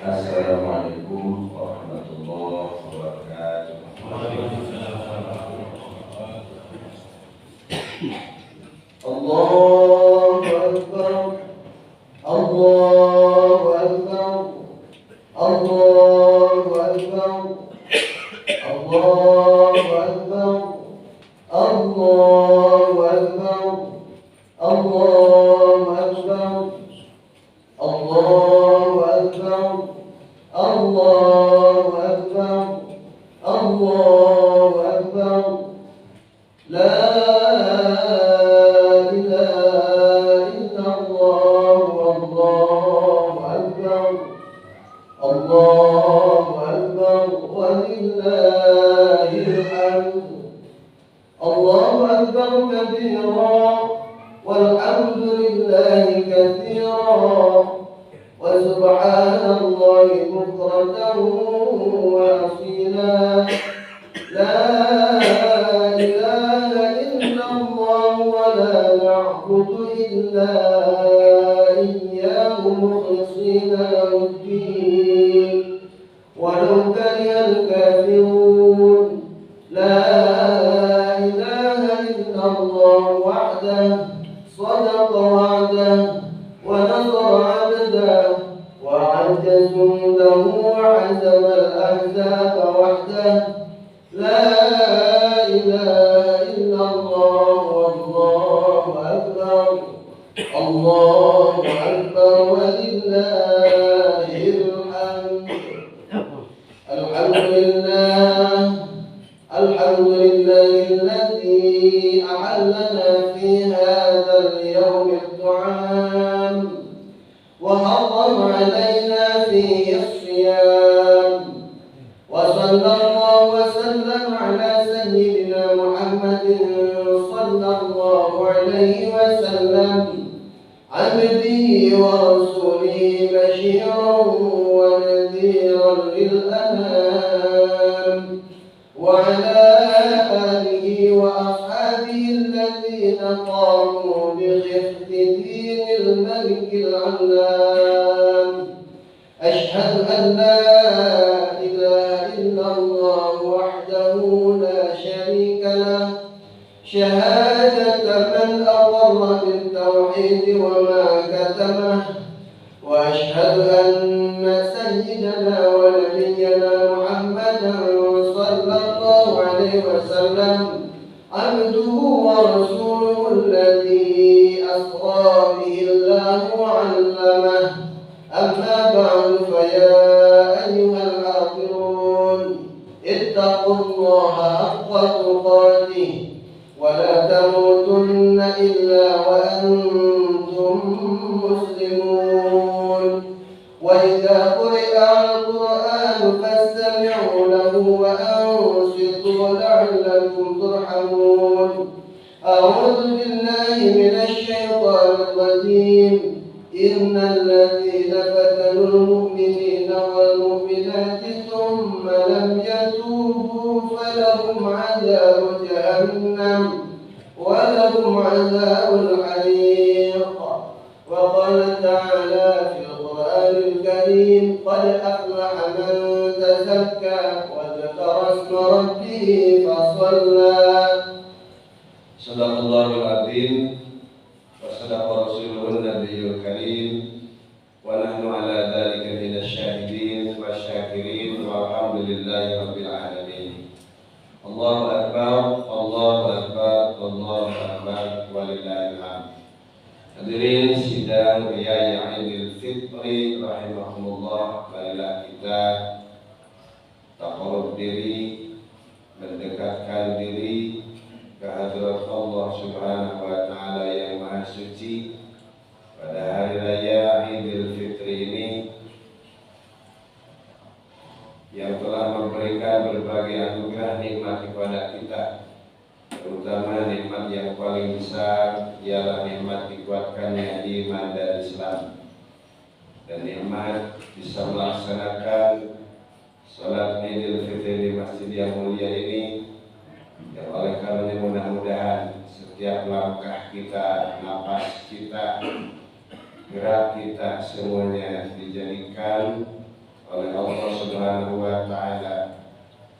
Assalamualaikum warahmatullahi wabarakatuh. Allahu Akbar, Allahu Akbar, Allahu Akbar, Allahu Akbar, Allahu Akbar, Allahu Akbar, Allahu Akbar, Allahu Akbar, Allahu Akbar, La ilaha illallah, Allahu Akbar, Allahu Akbar, walillahil hamd. Allahu Akbar kabira, walhamdulillahi katsira, wa subhanallahi bukratan wa asila. La ilaha illallah wa la na'budu illa iyyahu mukhlishina lahu-d-din walau karihal kafirun. La ilaha illallah wahdahu sadaqa wa'dahu wa nasara 'abdahu wa 'azza jundahu wa 'azama al-ahzaba wahdahu. La ilaha illallah, wallahu akbar, Allahu akbar, walillahil hamd. Alhamdulillah, alhamdulillahilladzi ahallana fi hadzal yawmil tu'am wa harrama 'alaina fihi as-siyam. وصلى الله وسلم على سيدنا محمد صلى الله عليه وسلم عبده ورسوله بشيرا ونذيرا للأنام وعلى آله وأصحابه الذين قاموا بخفة دين الملك العلام. أشهد أن لا إله إلا الله وحده لا شريك له شهادة من أقر بالتوحيد وما كتمه. وأشهد أن سيدنا ونبينا محمدا صلى الله عليه وسلم عبده ورسوله الذي أسرى به الله وعلمه. أما بعد فيا أيها العاقلون اتقوا الله حق تقاته ولا تموتن إلا وأنتم مسلمون. وإذا قرئ القرآن فاستمعوا له وأنصتوا لعلكم ترحمون. أعوذ بالله من الشيطان الرجيم. إن الذين فتنوا المؤمنين والمؤمنات ثم لم يتوبوا فلهم عذاب جهنم ولهم عذاب الحريق. وقال تعالى في القرآن الكريم قد أفلح من تزكى وذكر اسم ربه فصلى. صدق الله العظيم وصدق رسوله النبي الكريم ونحن على ذلك من الشاهدين والشاكرين والحمد لله رب العالمين. الله أكبر، الله أكبر، الله أكبر, walillahil hamd. Hadirin sidang Raya Idul Fitri rahimahumullah, marilah kita taqarrub diri, mendekatkan diri ke hadirat Allah Subhanahu wa taala yang Maha Suci pada hari raya Idul Fitri ini yang telah memberikan berbagai anugerah nikmat kepada kita, terutama nikmat yang paling besar ialah nikmat dikuatkannya iman dan Islam, dan nikmat bisa melaksanakan salat Idul Fitri di masjid yang mulia ini. Ya, oleh karena mudah-mudahan setiap langkah kita, napas kita, gerak kita semuanya dijadikan oleh Allah Subhanahu wa Ta'ala,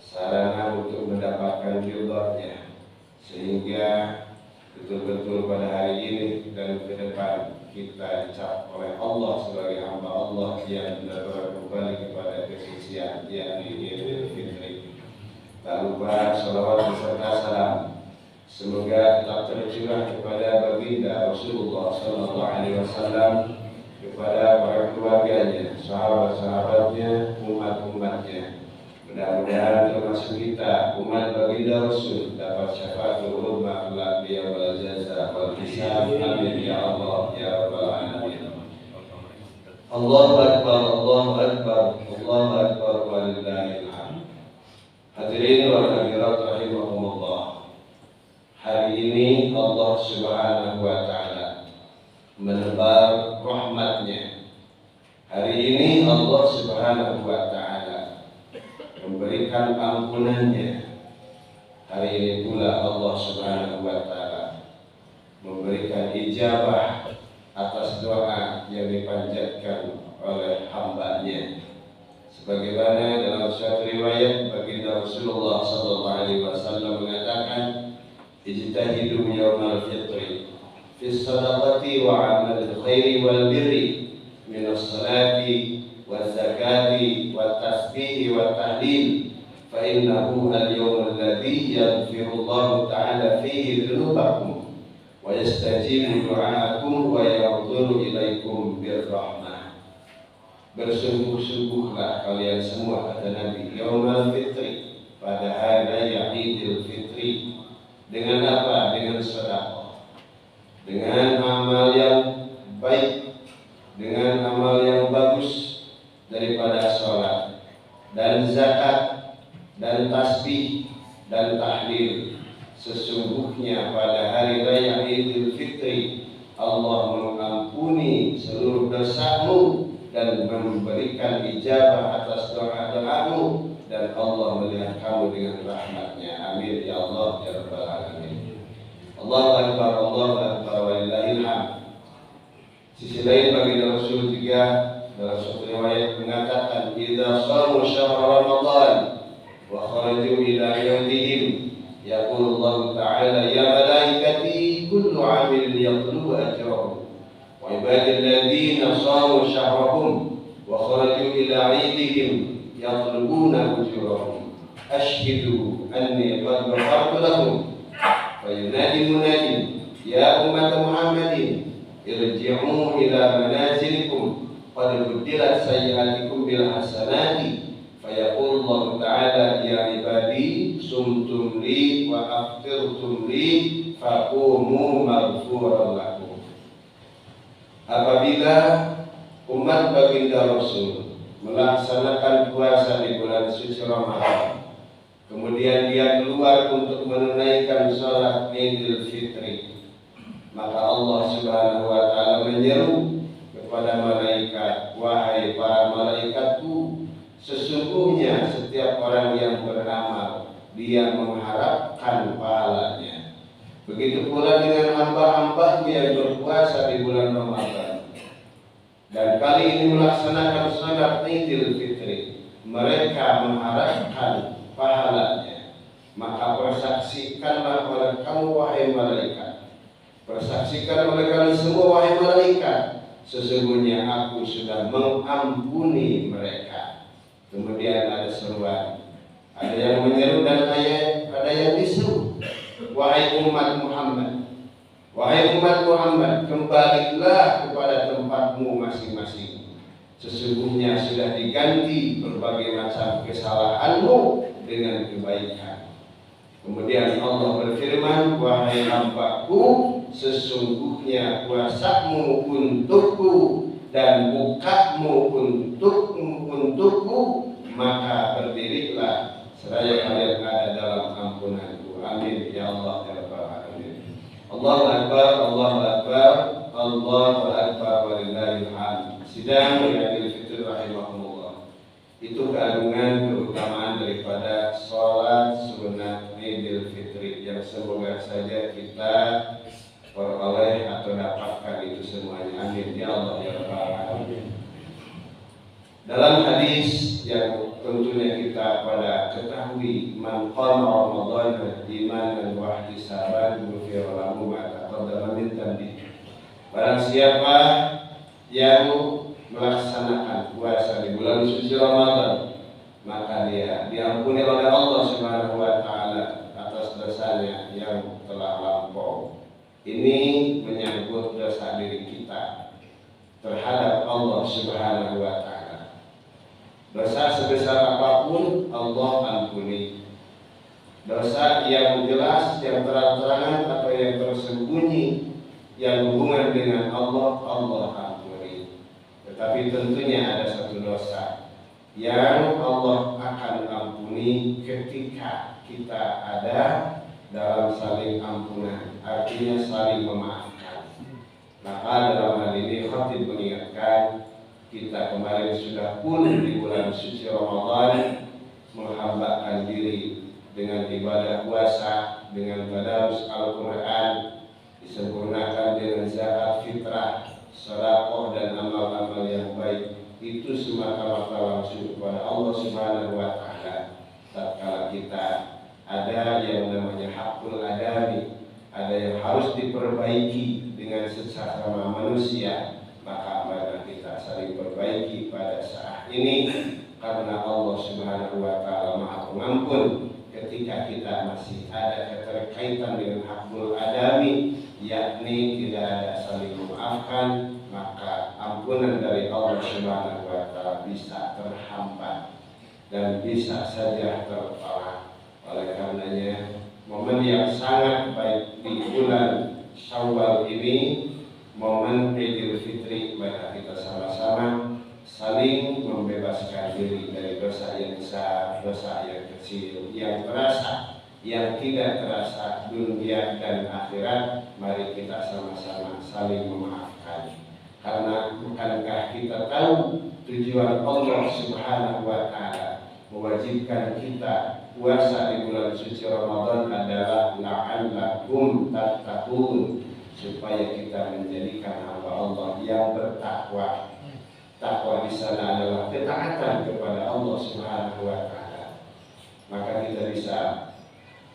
sarana untuk mendapatkan ridha-Nya, sehingga betul-betul pada hari ini dan ke depan kita dicap oleh Allah sebagai hamba Allah yang benar-benar kembali kepada kesucian, yakni Idul Fitri. Tak lupa salawat beserta salam semoga tetap tercurah kepada baginda Rasulullah Sallallahu Alaihi Wasallam, kepada para keluarganya, sahabat-sahabatnya, umat-umatnya. Mudah-mudahan termasuk kita, umat baginda Rasul, dapat syafaatul ummah kelak di yaumil jaza wal hisab. Amin ya Allah ya rabbal alamin. Allahu akbar, Allahu akbar, Allahu akbar walillahil hamd. Hadirin wal hadirat rahimakumullah. Hari ini Allah Subhanahu wa Ta'ala menebar rahmat-Nya. Hari ini Allah Subhanahu wa Ta'ala memberikan ampunan-Nya. Hari ini pula Allah Subhanahu wa Ta'ala memberikan ijabah atas doa yang dipanjatkan oleh hamba-Nya. Sebagaimana dalam suatu riwayat baginda Rasulullah sallallahu alaihi wasallam mengatakan, ijtahidu yaumal fitri fi sadaqati wa amalil khairi wal birri min as-salati waz zakati wat tasbih wat tahlil fa innahu al-yawm alladhi yaghfiru Allah ta'ala fihi dhunubakum wa yastajibu du'aakum wa yaghfiru ilaikum birrahmah. Bersungguh-sungguhlah kalian semua, kata Nabi, Yaumul Fitri, pada hari raya Idul Fitri. Dengan apa? Dengan sedekah, dengan amal yang baik, dengan amal yang bagus daripada sholat dan zakat dan tasbih dan tahlil. Sesungguhnya pada hari raya Idul Fitri Allah mengampuni seluruh dosamu dan memberikan ijabah atas doa-doamu, dan Allah melihat kamu dengan rahmat-Nya. Amin ya Allah ya rabbal alamin. Allahu akbar, Allahu akbar walillahil hamd. Sisi lain bagi Rasul juga dalam suatu riwayat mengatakan, idza shamu syahr Ramadan wa kharaju ila yawmihim yaqulu Allah ta'ala ya malaikati kullu 'amilin yatlubu ajrahu wa ibadil ladzina shamu syahrahum wa kharaju ila 'idihim yatlubuna ujurahum ashhidu anni qad ghafartu lahum fa yunadi munadin ya ummat Muhammadin irji'u ila manazilikum qad buddilat sayyi'atikum bil hasanati fa yaqulu Allah ta'ala ya ibadi sumtum li wa aftirtum li faqumu maghfuran lakum. Apabila umat baginda Rasul melaksanakan puasa di bulan suci Ramadan, kemudian dia keluar untuk menunaikan sholat Idul Fitri, maka Allah Subhanahu wa Ta'ala menyeru kepada malaikat, wahai para malaikatku, sesungguhnya setiap orang yang beramal dia mengharapkan pahalanya. Begitu pula dengan hamba-hambanya yang berpuasa di bulan Ramadan dan kali ini melaksanakan sholat Idul Fitri, mereka mengharapkan pahalanya. Maka persaksikanlah oleh kamu wahai malaikat, persaksikan oleh kalian semua wahai malaikat, sesungguhnya aku sudah mengampuni mereka. Kemudian ada seruan, ada yang menyeru dan ada yang diseru, wahai umat Muhammad, wahai umat Muhammad, kembalilah kepada tempatmu masing-masing. Sesungguhnya sudah diganti berbagai macam kesalahanmu dengan kebaikan. Kemudian Allah berfirman, wahai hambaku, sesungguhnya puasamu untukku dan bukamu untukku, maka berdirilah seraya kalian ada dalam ampunanku. Amin ya Allah ya rabbal alamin. Allahu akbar, Allahu akbar, Allahu akbar walillahil hamd. Sidang Idul Fitri rahimahumullah, itu keagungan keutamaan daripada sholat sunat Idul Fitri yang semoga saja kita peroleh atau dapatkan itu semuanya. Amin ya Allah ya rabbal alamin. Dalam hadis yang tentunya kita pada ketahui, man qama Ramadan imanan wa ihtisaban ghufira lahu ma taqaddama min dhanbi. Barang siapa yang melaksanakan puasa di bulan suci Ramadan, maka dia diampuni oleh Allah Subhanahu wa taala atas dosanya yang telah lampau. Ini menyangkut dosa diri kita terhadap Allah Subhanahu wa taala. Dosa sebesar apapun Allah ampuni. Dosa yang jelas, yang terang-terangan atau yang tersembunyi, yang hubungan dengan Allah, Allah ampuni. Tetapi tentunya ada satu dosa yang Allah akan ampuni ketika kita ada dalam saling ampunan, artinya saling memaafkan. Maka dalam hal ini khatib mengingatkan kita kemarin sudah pun di bulan suci Ramadan menghambakan diri dengan ibadah puasa, dengan tadarus Al-Quran, disempurnakan dengan zakat fitrah, sedekah dan amal-amal yang baik. Itu semata-mata langsung kepada Allah Subhanahu wa taala. Tatkala kita ada yang namanya hakul adami, ada yang harus diperbaiki dengan sesama manusia, maka marilah kita saling perbaiki pada saat ini, karena Allah Subhanahu wa taala Maha Pengampun. Ketika kita masih ada keterkaitan dengan hakul adami, yakni tidak ada saling memaafkan, maka ampunan dari Allah Subhanahu wa taala bisa terhambat dan bisa saja tertolak. Oleh karenanya, momen yang sangat baik di bulan Syawal ini, momen Idul Fitri, maka kita sama-sama saling membebaskan diri dari dosa yang besar, dosa yang kecil, yang terasa, yang tidak terasa, dunia dan akhirat. Mari kita sama-sama saling memaafkan. Karena bukankah kita tahu tujuan Allah Subhanahu wa taala mewajibkan kita puasa di bulan suci Ramadan adalah la'allakum tattaqun, supaya kita menjadikan hamba Allah yang bertakwa. Takwa di sana adalah ketaatan kepada Allah Subhanahu wa taala. Maka kita bisa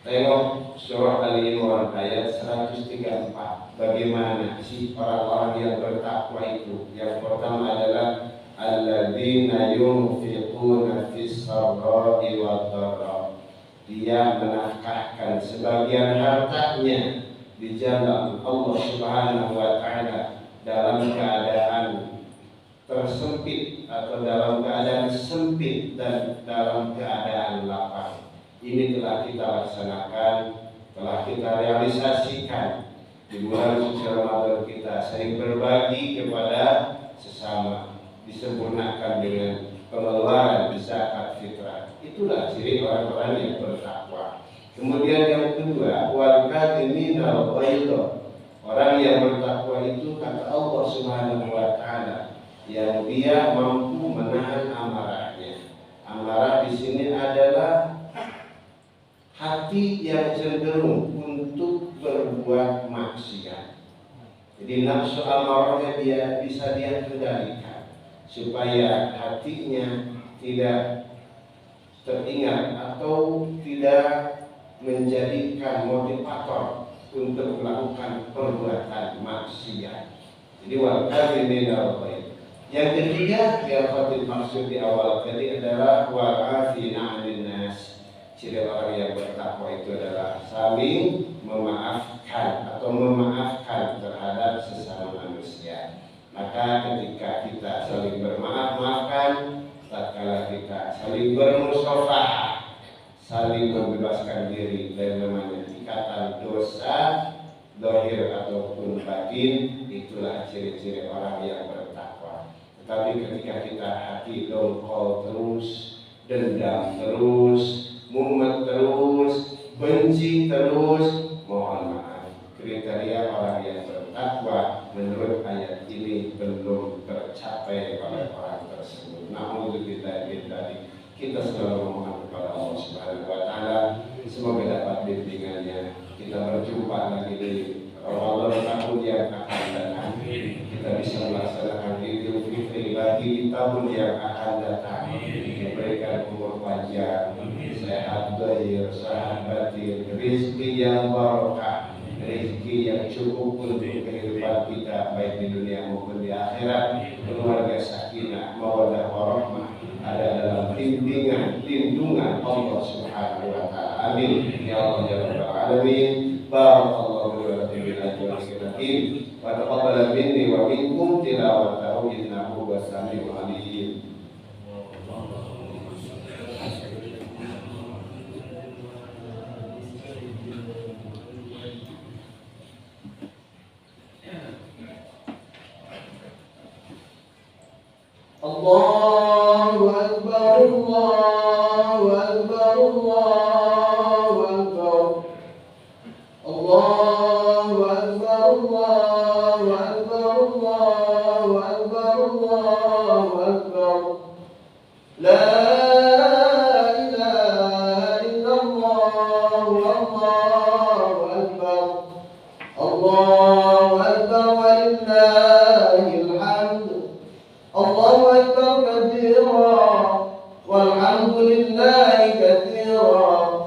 tengok surah Al-Imran ayat 134. Bagaimana sih orang-orang yang bertakwa itu? Yang pertama adalah alladzina yunfiquna fis sarra'i wad dharra. Dia menafkahkan sebagian hartanya di jalan Allah Subhanahu wa taala dalam keadaan tersempit atau dalam keadaan sempit dan dalam keadaan lapang. Ini telah kita laksanakan, telah kita realisasikan di bulan suci Ramadan. Kita sering berbagi kepada sesama, disempurnakan dengan pengeluaran zakat fitrah. Itulah ciri orang-orang yang bertakwa. Kemudian yang kedua, wal kadhimina al-ghaidha. Orang yang bertakwa itu kata Allah Subhanahu wa taala, yang dia mampu menahan amarahnya. Amarah di sini adalah hati yang cenderung untuk berbuat maksiat. Jadi nafsu amarahnya dia bisa dia kendalikan supaya hatinya tidak teringat atau tidak menjadikan motivator untuk melakukan perbuatan maksiat. Jadi wal kadhimina al-ghaidha. Yang ketiga, yang khatib maksud di awal tadi adalah wa'afina 'anil nas. Ciri orang yang bertakwa itu adalah saling memaafkan atau memaafkan terhadap sesama manusia. Maka ketika kita saling bermaaf-maafkan, tatkala kita saling bermusafahah, saling membebaskan diri dari namanya ikatan dosa zahir ataupun batin, itulah ciri-ciri orang yang bertakwa. Tapi ketika kita hati dongkol terus, dendam terus, mumet terus, benci terus, mohon maaf, kriteria orang yang bertakwa menurut ayat ini belum tercapai oleh orang tersebut. Na'udzubillah min dzalik. Kita selalu memohon kepada Allah Subhanahu wa taala semoga dapat bimbingannya. Kita berjumpa lagi di Ramadan tahun yang akan datang. Kita bisa melaksanakan Idul Fitri lagi di tahun yang akan datang. Diberikan umur panjang, sehat zahir, sehat batin, rezeki yang barokah, rezeki yang cukup untuk kehidupan kita baik di dunia maupun di akhirat, keluarga sakinah, mawaddah warahmah, ada dalam lindungan Allah Subhanahu wa taala. Amin ya Allah ya rabbal alamin. Barakallahu li wa lakum bil hakim wa taqabbal minni wa minkum tilawatahu innahu was-sami'ul alim. Allahu Akbar, Allahu Akbar, Allahu Akbar, Allahu Akbar, Allahu Akbar, Allahu Akbar, Allahu Akbar. La ilaha illallah, Allahu Akbar, Allahu Akbar walillahil hamd. Allahu Akbar katsira walhamdulillahi katsira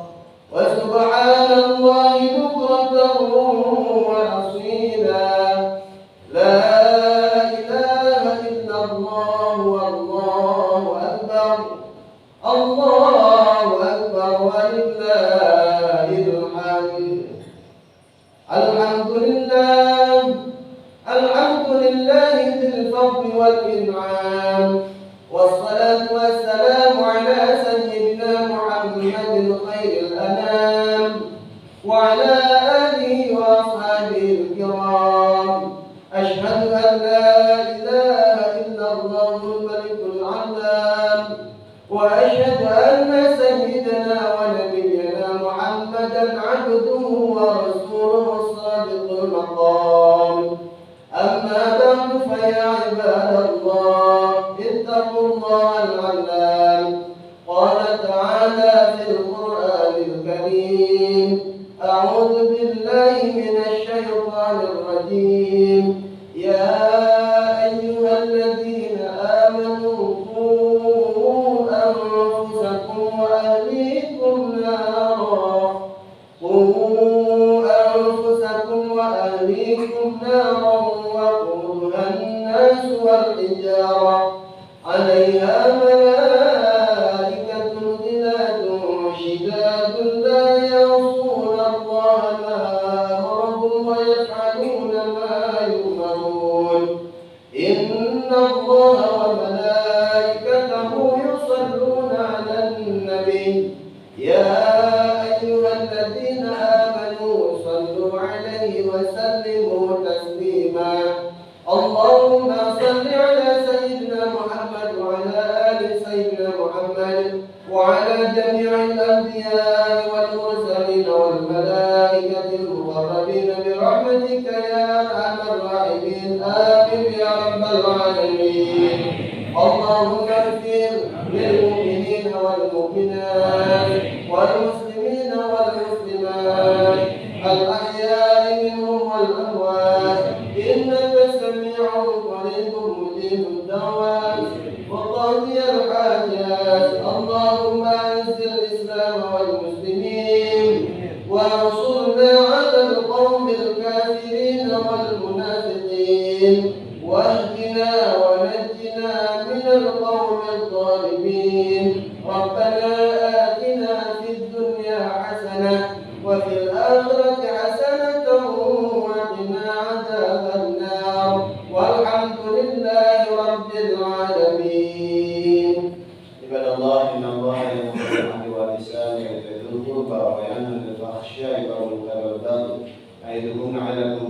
wa subhanallahi bukratan wa asila. La ilaha illallah wallahu akbar, Allahu akbar walillahil hamd. Alhamdulillah, alhamdulillahi dzil fadli wal in'am, wassalatu wassalamu ala sayyidina Muhammadin khairil anam wa ala alihi wa ashabihi al-kiram. Ashhadu an la ilaha illallahul malikul alam wa ashhadu anna sayyidina wa nabiyyana Muhammadan abduhu wa rasuluhu as-sadiqul maqam. أما بعد فيا عباد الله اتقوا الله العلام. قال تعالى في القرآن الكريم: أعوذ بالله من الشيطان الرجيم. يا أيها الذين آمنوا قوا أنفسكم وأهليكم نارا، قوا أنفسكم وأهليكم نارا وقودها الناس والحجارة عليها ملائكة غلاظ شداد لا يعصون الله ما أمرهم ويفعلون ما يؤمرون. إن الله وملائكته يصلون على النبي. يا أيها الذين آمنوا صلوا عليه وسلموا تسليما. اللهم صل على سيدنا محمد وعلى آل سيدنا محمد وعلى جميع الأنبياء والمرسلين والملائكة المقربين برحمتك يا أرحم الراحمين. آمين يا رب العالمين. اللهم اغفر للمؤمنين والمؤمنات والمسلمين والمسلمات الأحياء منهم والأموات، إنك سميع قريب مجيب الدعوات وقاضي الحاجات. اللهم أعز الإسلام والمسلمين وانصرنا على القوم الكافرين والمنافقين، واهدنا ونجنا من القوم الظالمين. ربنا آتنا في الدنيا حسنة وفي الآخرة حسنة وقنا عذاب النار، والحمد لله رب العالمين. عباد الله، إن الله يأمر بالعدل والإحسان وإيتاء ذي القربى وينهى عن الفحشاء والمنكر والبغي يعظكم لعلكم